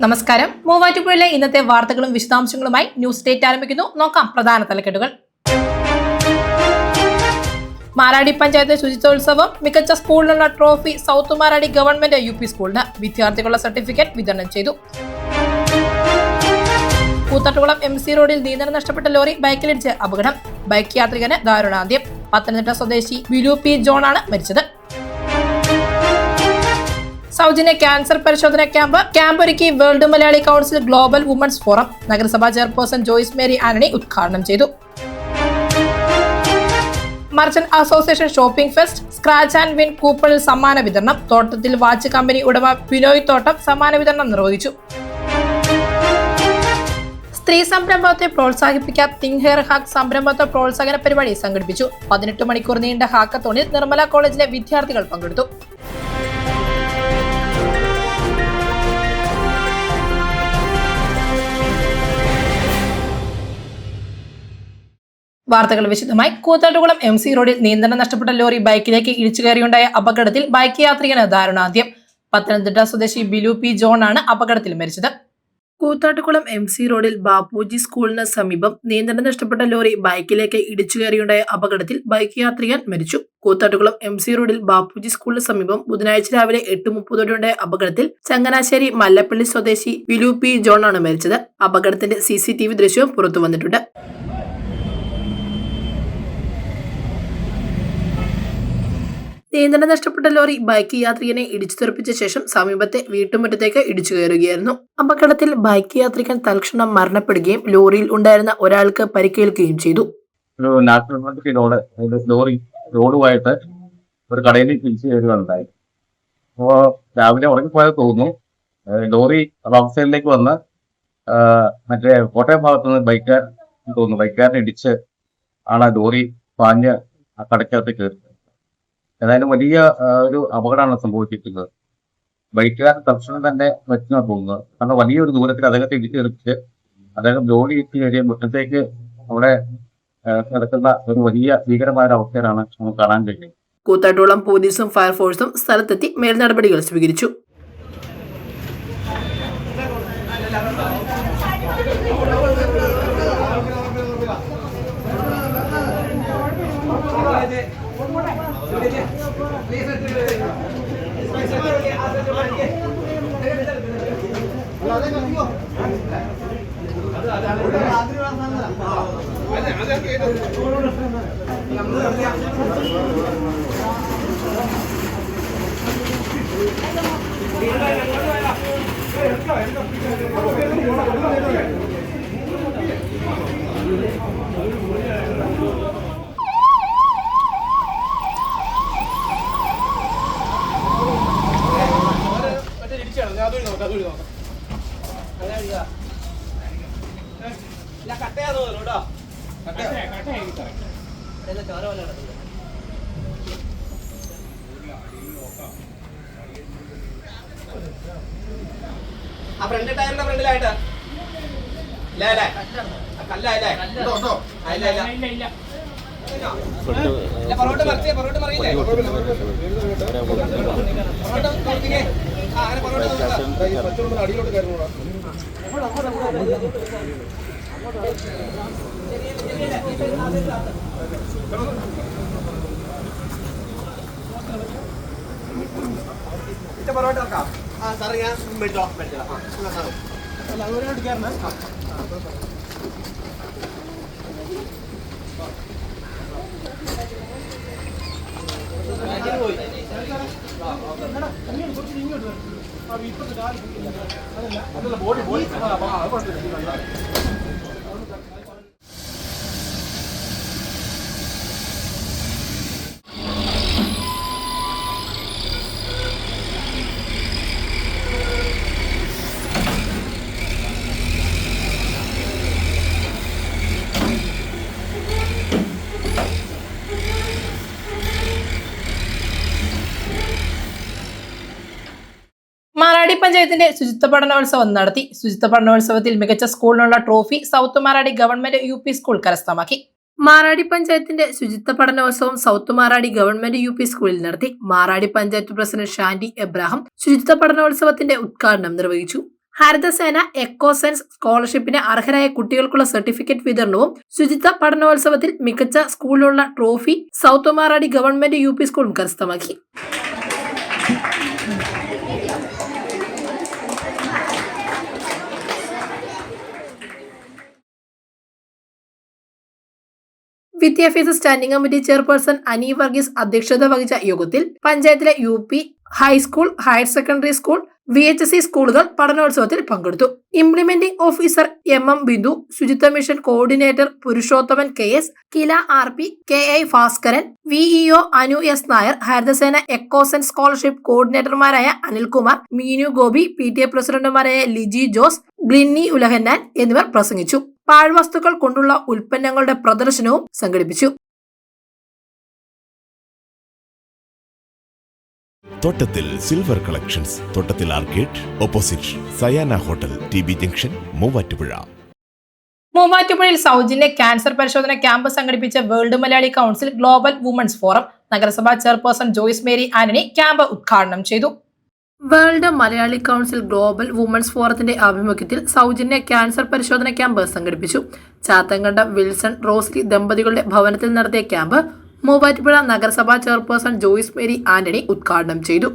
നമസ്കാരം. മൂവാറ്റുപുഴയിലെ ഇന്നത്തെ വാർത്തകളും വിശദാംശങ്ങളുമായി ന്യൂസ് ഡേറ്റ് ആരംഭിക്കുന്നു. നോക്കാം പ്രധാന തലക്കെട്ടുകൾ. മാരാടി പഞ്ചായത്ത് ശുചിത്വോത്സവം. മികച്ച സ്കൂളിനുള്ള trophy south Maradi government U P സ്കൂളിന്. വിദ്യാർത്ഥികളുടെ സർട്ടിഫിക്കറ്റ് വിതരണം ചെയ്തു. കൂത്താട്ടുകുളം MC റോഡിൽ നിയന്ത്രണം നഷ്ടപ്പെട്ട ലോറി ബൈക്കിലിടിച്ച് അപകടം. ബൈക്ക് യാത്രികന് ദാരുണാന്ത്യം. പത്തനംതിട്ട സ്വദേശി ബിലു പി ജോൺ ആണ് മരിച്ചത്. സൗജന്യ ക്യാൻസർ പരിശോധന ക്യാമ്പ് ഒരുക്കി world Malayali council global women's forum. നഗരസഭാ ചെയർപേഴ്സൺ ജോയ്സ് മേരി ആന്റണി ഉദ്ഘാടനം ചെയ്തു. Merchant association shopping fest. Scratch and win കൂപ്പണിൽ സമ്മാന വിതരണം. തോട്ടത്തിൽ വാച്ച് കമ്പനി ഉടമ ബിനോയ് തോട്ടം സമ്മാന വിതരണം നിർവഹിച്ചു. സ്ത്രീ സംരംഭത്തെ പ്രോത്സാഹിപ്പിക്കാൻ തിങ്ക് ഹെയർ ഹാക്ക് സംരംഭത്വ പ്രോത്സാഹന പരിപാടി സംഘടിപ്പിച്ചു. 18 മണിക്കൂർ നീണ്ട ഹാക്കത്തോണിൽ നിർമ്മല കോളേജിലെ വിദ്യാർത്ഥികൾ പങ്കെടുത്തു. വാർത്തകൾ വിശദമായി. കൂത്താട്ടുകുളം MC റോഡിൽ നിയന്ത്രണം നഷ്ടപ്പെട്ട ലോറി ബൈക്കിലേക്ക് ഇടിച്ചു കയറിയുണ്ടായ അപകടത്തിൽ ബൈക്ക് യാത്രികന് ദാരുണാന്ത്യം. പത്തനംതിട്ട സ്വദേശി ബിലു പി ജോൺ ആണ് അപകടത്തിൽ മരിച്ചത്. കൂത്താട്ടുകുളം MC റോഡിൽ ബാപ്പുജി സ്കൂളിന് സമീപം നിയന്ത്രണം നഷ്ടപ്പെട്ട ലോറി ബൈക്കിലേക്ക് ഇടിച്ചു കയറിയുണ്ടായ അപകടത്തിൽ ബൈക്ക് യാത്രികൻ മരിച്ചു. കൂത്താട്ടുകുളം MC റോഡിൽ ബാപ്പുജി സ്കൂളിന് സമീപം ബുധനാഴ്ച രാവിലെ 8:30 അപകടത്തിൽ ചങ്ങനാശ്ശേരി മല്ലപ്പള്ളി സ്വദേശി ബിലു പി ജോൺ ആണ് മരിച്ചത്. അപകടത്തിന്റെ CCTV ദൃശ്യവും പുറത്തു വന്നിട്ടുണ്ട്. നിയന്ത്രണം നഷ്ടപ്പെട്ട ലോറി ബൈക്ക് യാത്രികനെ ഇടിച്ചു തെറിപ്പിച്ച ശേഷം സമീപത്തെ വീട്ടുമുറ്റത്തേക്ക് ഇടിച്ചു കയറുകയായിരുന്നു. അപകടത്തിൽ ബൈക്ക് യാത്രികൻ തൽക്ഷണം മരണപ്പെടുകയും ലോറിയിൽ ഉണ്ടായിരുന്ന ഒരാൾക്ക് പരിക്കേൽക്കുകയും ചെയ്തു. ഒരു നാഷണൽ ലോറി റോഡുമായിട്ട് ഒരു കടയിൽ തിരിച്ചു കയറുകയുണ്ടായി. അപ്പോൾ രാവിലെ ഉറങ്ങിപ്പോയത് തോന്നുന്നു. ലോറി റോഡ് സൈഡിലേക്ക് വന്ന് മറ്റേ കോട്ടയം ഭാഗത്തുനിന്ന് ബൈക്കുകാരനെ ഇടിച്ച് ആണ് ലോറി പാഞ്ഞ് ആ കടയ്ക്കകത്ത് കയറി. ഏതായാലും വലിയ ഒരു അപകടമാണ് സംഭവിച്ചിട്ടുള്ളത്. ബൈക്കുകാരൻ തൽക്ഷണം തന്നെ മരിച്ചെന്നാണ് തോന്നുന്നത്. കാരണം വലിയൊരു ദൂരത്തിൽ അദ്ദേഹത്തെ ഇടിച്ചെറിച്ച് അദ്ദേഹം ലോറി ഇട്ട് കഴിയ മുറ്റത്തേക്ക് അവിടെ കിടക്കുന്ന ഒരു വലിയ ഭീകരമായ ഒരു അവസ്ഥയിലാണ് നമുക്ക് കാണാൻ കഴിയുന്നത്. കൂത്താട്ടുകുളം പോലീസും ഫയർഫോഴ്സും സ്ഥലത്തെത്തി മേൽനടപടികൾ സ്വീകരിച്ചു. ആ ഫ്രണ്ട് ടയറിന്റെ ഫ്രണ്ടിലായിട്ട് പൊറോട്ട് മറിയില്ലേ അടിയിലോട്ട് കയറുന്നു. പൊറോട്ട ഇറക്കാം. ആ സാറേ ഞാൻ മേടിച്ചോ അല്ല അതുപോലെ കയറണം. ബോഡി മാരാടി പഞ്ചായത്തിന്റെ ശുചിത്വ പഠനോത്സവം നടത്തി. ശുചിത്വ പഠനോത്സവത്തിൽ മികച്ച സ്കൂളിനുള്ള trophy south Maradi government UP school കരസ്ഥമാക്കി. മാറാടി പഞ്ചായത്തിന്റെ ശുചിത്വ പഠനോത്സവം സൗത്ത് മാറാടി ഗവൺമെന്റ് UP സ്കൂളിൽ നടത്തി. മാറാടി പഞ്ചായത്ത് പ്രസിഡന്റ് ഷാൻഡി എബ്രാഹിം ശുചിത്വ പഠനോത്സവത്തിന്റെ ഉദ്ഘാടനം നിർവഹിച്ചു. ഹരിതസേന എക്കോസെൻസ് സ്കോളർഷിപ്പിന് അർഹരായ കുട്ടികൾക്കുള്ള സർട്ടിഫിക്കറ്റ് വിതരണവും ശുചിത്വ പഠനോത്സവത്തിൽ മികച്ച സ്കൂളിലുള്ള ട്രോഫി സൗത്ത് ഒമാറാടി ഗവൺമെന്റ് UP സ്കൂളും കരസ്ഥമാക്കി. വിദ്യാഭ്യാസ standing committee chairperson Ani Varghese അധ്യക്ഷത വഹിച്ച യോഗത്തിൽ പഞ്ചായത്തിലെ UP high school, higher secondary school, VHSC സ്കൂളുകൾ പഠനോത്സവത്തിൽ പങ്കെടുത്തു. ഇംപ്ലിമെന്റിംഗ് ഓഫീസർ MM ബിന്ദു, ശുചിത്വ mission coordinator Purushothaman KS, KILA RP, KI Bhaskaran, VEO Anu S Nair, Harithasena ecosense scholarship കോർഡിനേറ്റർമാരായ അനിൽകുമാർ, മീനു ഗോപി, PTA പ്രസിഡന്റുമാരായ ലിജി ജോസ്, ഗ്ലിന്നി ഉലഹന്നാൻ എന്നിവർ പ്രസംഗിച്ചു. പാഴ്വസ്തുക്കൾ കൊണ്ടുള്ള ഉൽപ്പന്നങ്ങളുടെ പ്രദർശനവും സംഘടിപ്പിച്ചു. Thottathil silver collections, Thottathil arcade, opposite Sayana hotel, TB junction, Muvattupuzha. മൂവാറ്റുപുഴയിൽ സൗജന്യ ക്യാൻസർ പരിശോധന ക്യാമ്പ് സംഘടിപ്പിച്ച world Malayali council global women's forum. നഗരസഭാ chairperson Joyce Mary Antony camp ഉദ്ഘാടനം ചെയ്തു. World Malayali council global women's ഫോറത്തിന്റെ ആഭിമുഖ്യത്തിൽ സൗജന്യ ക്യാൻസർ പരിശോധന ക്യാമ്പ് സംഘടിപ്പിച്ചു. ചാത്തങ്കണ്ട വിൽസൺ റോസ്ലി ദമ്പതികളുടെ ഭവനത്തിൽ നടത്തിയ ക്യാമ്പ് മൂവാറ്റുപുഴ നഗരസഭാ ചെയർപേഴ്സൺ ജോയ്സ് മേരി ആന്റണി ഉദ്ഘാടനം ചെയ്തു.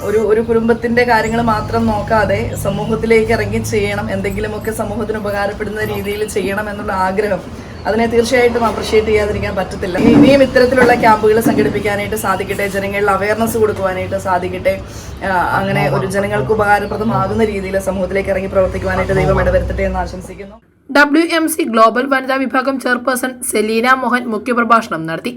ഒരു കുടുംബത്തിന്റെ കാര്യങ്ങൾ മാത്രം നോക്കാതെ സമൂഹത്തിലേക്ക് ഇറങ്ങി ചെയ്യണം, എന്തെങ്കിലുമൊക്കെ സമൂഹത്തിന് ഉപകാരപ്പെടുന്ന രീതിയിൽ ചെയ്യണം എന്നുള്ള ആഗ്രഹം, അതിനെ തീർച്ചയായിട്ടും അപ്രിഷ്യേറ്റ് ചെയ്യാതിരിക്കാൻ പറ്റത്തില്ല. ഇനിയും ഇത്തരത്തിലുള്ള ക്യാമ്പുകൾ സംഘടിപ്പിക്കാനായിട്ട് സാധിക്കട്ടെ, ജനങ്ങളിൽ അവയർനെസ് കൊടുക്കുവാനായിട്ട് സാധിക്കട്ടെ, അങ്ങനെ ഒരു ജനങ്ങൾക്ക് ഉപകാരപ്രദമാകുന്ന രീതിയിൽ സമൂഹത്തിലേക്ക് ഇറങ്ങി പ്രവർത്തിക്കുവാനായിട്ട് ദൈവം ഇടവരുത്തട്ടെ എന്ന് ആശംസിക്കുന്നു. WMC ഗ്ലോബൽ വനിതാ വിഭാഗം ചെയർപേഴ്സൺ സെലീന മോഹൻ മുഖ്യപ്രഭാഷണം നടത്തി.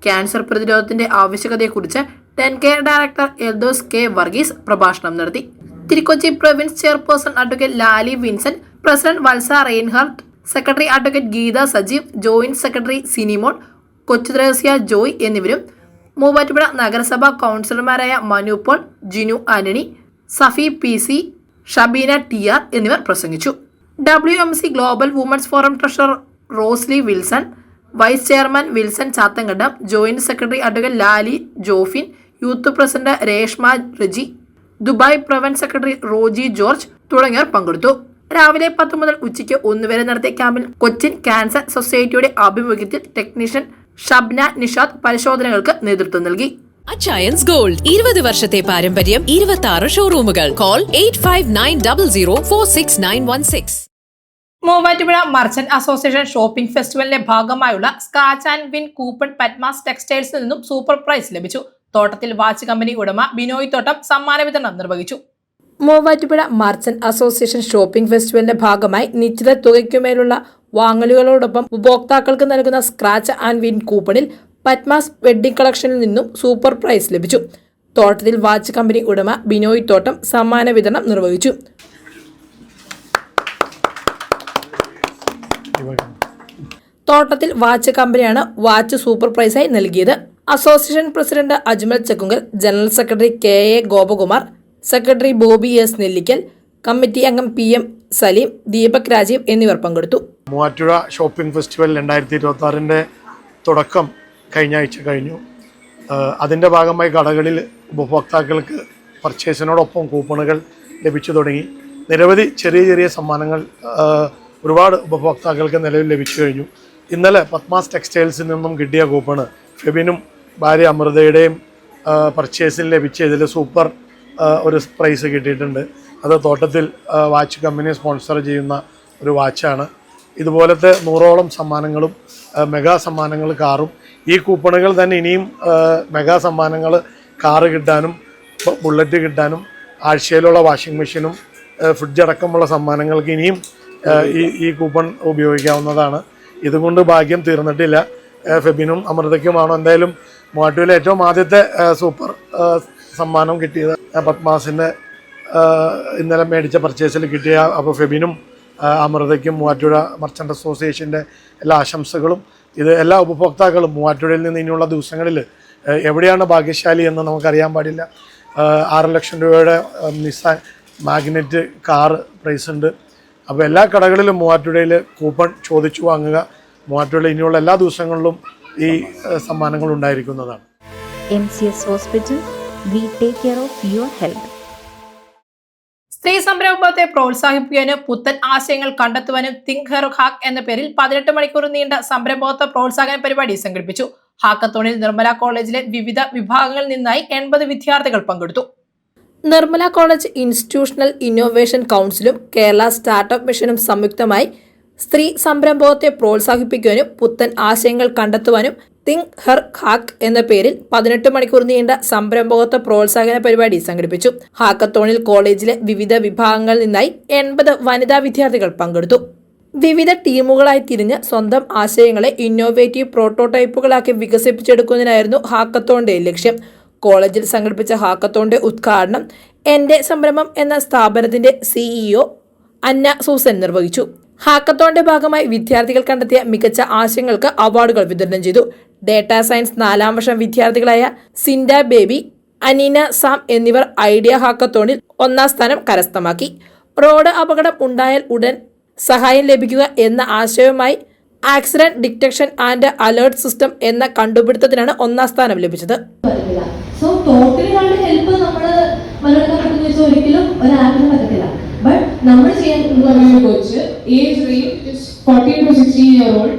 ക്യാൻസർ പ്രതിരോധത്തിന്റെ ആവശ്യകതയെക്കുറിച്ച് 10K director Eldhose K Varghese പ്രഭാഷണം നടത്തി. Thirukochi province chairperson advocate Lali Vincent, president Valsa Reinhart, secretary advocate Geetha Sajeev, joint secretary Sinimol, Kochuthresia Joy എന്നിവരും മൂവാറ്റുപുഴ നഗരസഭാ കൗൺസിലർമാരായ Manu Paul, Jinu Antony, Safi PC, Shabeena TR എന്നിവർ പ്രസംഗിച്ചു. WMC global women's forum treasurer Rosly Wilson, vice chairman Wilson Chathankandam, joint secretary advocate Lali Jophin, youth president Reshma Reji, Dubai province secretary Roji George തുടങ്ങിയവർ പങ്കെടുത്തു. രാവിലെ 10 മുതൽ ഉച്ചയ്ക്ക് 1 വരെ നടത്തിയ ക്യാമ്പിൽ കൊച്ചിൻ ക്യാൻസർ സൊസൈറ്റിയുടെ ആഭിമുഖ്യത്തിൽ ടെക്നീഷ്യൻ ഷബ്ന നിഷാദ് പരിശോധനകൾക്ക് നേതൃത്വം നൽകി. അച്ചയൻസ് ഗോൾഡ് 20 വർഷത്തെ പാരമ്പര്യം, 26 ഷോറൂമുകൾ. Call 8590046916. Muvattupuzha merchant association shopping ഫെസ്റ്റിവലിന്റെ ഭാഗമായുള്ള scratch and win coupon Padmas ടെക്സ്റ്റൈൽസിൽ നിന്നും സൂപ്പർ പ്രൈസ് ലഭിച്ചു. തോട്ടത്തിൽ വാച്ച് കമ്പനി ഉടമ ബിനോയ് തോട്ടം സമ്മാന വിതരണം നിർവഹിച്ചു. മൂവാറ്റുപുഴ മർച്ചന്റ് അസോസിയേഷൻ ഷോപ്പിംഗ് ഫെസ്റ്റിവലിന്റെ ഭാഗമായി നിശ്ചിത തുകയ്ക്കുമേലുള്ള വാങ്ങലുകളോടൊപ്പം ഉപഭോക്താക്കൾക്ക് നൽകുന്ന സ്ക്രാച്ച് ആൻഡ് വിൻ കൂപ്പണിൽ പത്മാസ് വെഡ്ഡിംഗ് കളക്ഷനിൽ നിന്നും സൂപ്പർ പ്രൈസ് ലഭിച്ചു. തോട്ടത്തിൽ വാച്ച് കമ്പനി ഉടമ ബിനോയ് തോട്ടം സമ്മാന വിതരണം നിർവഹിച്ചു. തോട്ടത്തിൽ വാച്ച് കമ്പനിയാണ് വാച്ച് സൂപ്പർ പ്രൈസായി നൽകിയത്. Association president Ajmal Chakkunkal, general secretary KA Gopakumar, secretary Bobby S Nellickal, committee അംഗം PM സലീം, ദീപക് രാജീവ് എന്നിവർ പങ്കെടുത്തു. മൂവാറ്റുപുഴ ഷോപ്പിംഗ് ഫെസ്റ്റിവൽ 2026 തുടക്കം കഴിഞ്ഞ ആഴ്ച കഴിഞ്ഞു. അതിൻ്റെ ഭാഗമായി കടകളിൽ ഉപഭോക്താക്കൾക്ക് പർച്ചേസിനോടൊപ്പം കൂപ്പണുകൾ ലഭിച്ചു തുടങ്ങി. നിരവധി ചെറിയ ചെറിയ സമ്മാനങ്ങൾ ഒരുപാട് ഉപഭോക്താക്കൾക്ക് നിലവിൽ ലഭിച്ചു കഴിഞ്ഞു. ഇന്നലെ പത്മാസ് ടെക്സ്റ്റൈൽസിൽ നിന്നും കിട്ടിയ കൂപ്പണ് ഫെബിനും ഭാര്യ അമൃതയുടെയും പർച്ചേസിൽ ലഭിച്ച ഇതിൽ സൂപ്പർ ഒരു പ്രൈസ് കിട്ടിയിട്ടുണ്ട്. അത് തോട്ടത്തിൽ വാച്ച് കമ്പനി സ്പോൺസർ ചെയ്യുന്ന ഒരു വാച്ചാണ്. ഇതുപോലത്തെ 100ഓളം സമ്മാനങ്ങളും മെഗാ സമ്മാനങ്ങൾ കാറും, ഈ കൂപ്പണുകൾ തന്നെ ഇനിയും മെഗാ സമ്മാനങ്ങൾ കാറ് കിട്ടാനും ബുള്ളറ്റ് കിട്ടാനും ആഴ്ചയിലുള്ള വാഷിംഗ് മെഷീനും ഫ്രിഡ്ജ് അടക്കമുള്ള സമ്മാനങ്ങൾക്ക് ഇനിയും ഈ കൂപ്പൺ ഉപയോഗിക്കാവുന്നതാണ്. ഇതുകൊണ്ട് ഭാഗ്യം തീർന്നിട്ടില്ല. ഫെബിനും അമൃതയ്ക്കുമാണോ എന്തായാലും മൂവാറ്റുപുഴയിലെ ഏറ്റവും ആദ്യത്തെ സൂപ്പർ സമ്മാനം കിട്ടിയത് പത്മാസിൻ്റെ ഇന്നലെ മേടിച്ച പർച്ചേസിൽ കിട്ടിയ. അപ്പോൾ ഫെബിനും അമൃതയ്ക്കും മൂവാറ്റുപുഴ മർച്ചൻ്റ് അസോസിയേഷൻ്റെ എല്ലാ ആശംസകളും. ഇത് എല്ലാ ഉപഭോക്താക്കളും മൂവാറ്റുപുഴയിൽ നിന്ന് ഇനിയുള്ള ദിവസങ്ങളിൽ എവിടെയാണ് ഭാഗ്യശാലി എന്ന് നമുക്കറിയാൻ പാടില്ല. 6 ലക്ഷം രൂപയുടെ നിസാൻ മാഗ്നറ്റ് കാറ് പ്രൈസ് ഉണ്ട്. അപ്പോൾ എല്ലാ കടകളിലും മൂവാറ്റുപുഴയിൽ കൂപ്പൺ ചോദിച്ചു വാങ്ങുക. മൂവാറ്റുപുഴയിൽ ഇനിയുള്ള എല്ലാ ദിവസങ്ങളിലും ഈ സമ്മാനങ്ങൾ ഉണ്ടായിരിക്കുന്നതാണ്. MCS hospital, We take care of your health. സ്ത്രീ സംരംഭത്തെ പ്രോത്സാഹിപ്പിക്കാനും പുത്തൻ ആശയങ്ങൾ കണ്ടെത്തുവാനും തിങ്ക് ഹെർ ഹാക്ക് എന്ന പേരിൽ 18 മണിക്കൂർ നീണ്ട സംരംഭത്വ പ്രോത്സാഹന പരിപാടി സംഘടിപ്പിച്ചു. ഹാക്കത്തോണിൽ നിർമ്മല കോളേജിലെ വിവിധ വിഭാഗങ്ങളിൽ നിന്നായി 80 വിദ്യാർത്ഥികൾ പങ്കെടുത്തു. നിർമ്മല കോളേജ് ഇൻസ്റ്റിറ്റ്യൂഷണൽ ഇന്നോവേഷൻ കൗൺസിലും കേരള സ്റ്റാർട്ടപ്പ് മിഷനും സംയുക്തമായി സ്ത്രീ സംരംഭത്തെ പ്രോത്സാഹിപ്പിക്കാനും പുത്തൻ ആശയങ്ങൾ കണ്ടെത്തുവാനും തിങ്ക് ഹെർ ഹാക്ക് എന്ന പേരിൽ 18 മണിക്കൂർ നീണ്ട സംരംഭകത്വ പ്രോത്സാഹന പരിപാടി സംഘടിപ്പിച്ചു. ഹാക്കത്തോണിൽ കോളേജിലെ വിവിധ വിഭാഗങ്ങളിൽ നിന്നായി 80 വനിതാ വിദ്യാർത്ഥികൾ പങ്കെടുത്തു. വിവിധ ടീമുകളായി തിരിഞ്ഞ് സ്വന്തം ആശയങ്ങളെ ഇന്നോവേറ്റീവ് പ്രോട്ടോടൈപ്പുകളാക്കി വികസിപ്പിച്ചെടുക്കുന്നതിനായിരുന്നു ഹാക്കത്തോണിന്റെ ലക്ഷ്യം. കോളേജിൽ സംഘടിപ്പിച്ച ഹാക്കത്തോണിന്റെ ഉദ്ഘാടനം എന്റെ സംരംഭം എന്ന സ്ഥാപനത്തിന്റെ CEO അന്ന സൂസൻ നിർവഹിച്ചു. ഹാക്കത്തോണിന്റെ ഭാഗമായി വിദ്യാർത്ഥികൾ കണ്ടെത്തിയ മികച്ച ആശയങ്ങൾക്ക് അവാർഡുകൾ വിതരണം ചെയ്തു. ഡേറ്റാ സയൻസ് 4ാം വർഷം വിദ്യാർത്ഥികളായ സിൻഡ ബേബി, അനീന സാം എന്നിവർ ഐഡിയ ഹാക്കത്തോണിൽ 1ാം സ്ഥാനം കരസ്ഥമാക്കി. റോഡ് അപകടം ഉണ്ടായാൽ ഉടൻ സഹായം ലഭിക്കുക എന്ന ആശയവുമായി accident detection and alert system എന്ന കണ്ടുപിടുത്തത്തിനാണ് 1ാം സ്ഥാനം ലഭിച്ചത്. സോ ടോട്ടലി ആളുടെ ഹെൽപ്പ് നമ്മൾ മലയാളം പറ്റുന്ന വെച്ചാൽ ഒരിക്കലും ഒരു ആപ്പിന് പറ്റത്തില്ല. ബട്ട് നമ്മൾ ചെയ്യാൻ coach age range 14 to 16 year old.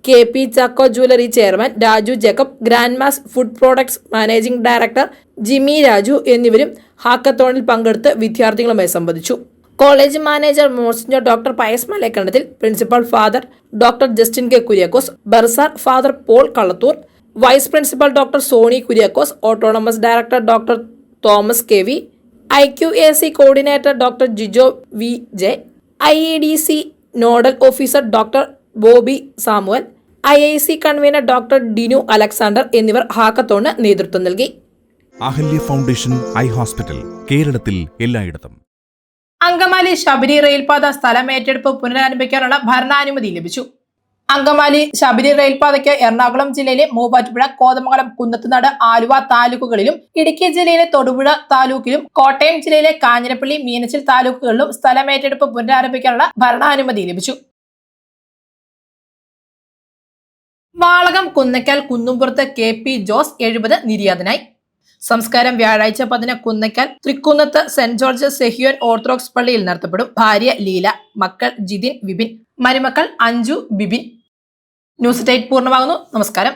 KP Chacko jewellery chairman Raju Jacob, grand mas food products managing director Jimmy Raju എന്നിവരും ഹാക്കത്തോണിൽ പങ്കെടുത്ത് വിദ്യാർത്ഥികളുമായി സംവദിച്ചു. College manager monsignor doctor Pius Malekandathil, principal father doctor Justin K Kuriakose, bursar father Paul Kallathoor, vice principal doctor Soni Kuriakose, autonomous director doctor Thomas KV, IQAC coordinator doctor Jijo VJ, IEDC nodal officer doctor Bobby Samuel, IIC convener doctor Dinu Alexander എന്നിവർ ഹാക്കത്തോണിന് നേതൃത്വം നൽകി. Ahalya foundation eye hospital, കേരളത്തിൽ എല്ലായിടത്തും. അങ്കമാലി ശബരി റെയിൽപാത സ്ഥലം ഏറ്റെടുപ്പ് പുനരാരംഭിക്കാനുള്ള ഭരണാനുമതി ലഭിച്ചു. അങ്കമാലി ശബരി റെയിൽപാതയ്ക്ക് എറണാകുളം ജില്ലയിലെ മൂവാറ്റുപുഴ, കോതമംഗലം, കുന്നത്തുനാട്, ആലുവ താലൂക്കുകളിലും ഇടുക്കി ജില്ലയിലെ തൊടുപുഴ താലൂക്കിലും കോട്ടയം ജില്ലയിലെ കാഞ്ഞിരപ്പള്ളി, മീനച്ചിൽ താലൂക്കുകളിലും സ്ഥലം ഏറ്റെടുപ്പ് പുനരാരംഭിക്കാനുള്ള ഭരണാനുമതി ലഭിച്ചു. വാളകം കുന്നയ്ക്കൽ കുന്നുംപുറത്ത് KP ജോസ് 70 നിര്യാതനായി. സംസ്കാരം വ്യാഴാഴ്ച 10 Kunnakkal Thrikkunnath saint George Sehion orthodox പള്ളിയിൽ നടത്തപ്പെടും. ഭാര്യ ലീല, മക്കൾ ജിതിൻ, വിപിൻ, മരുമക്കൾ അഞ്ജു, ബിബിൻ. ന്യൂസ് 8 പൂർണ്ണമാകുന്നു. നമസ്കാരം.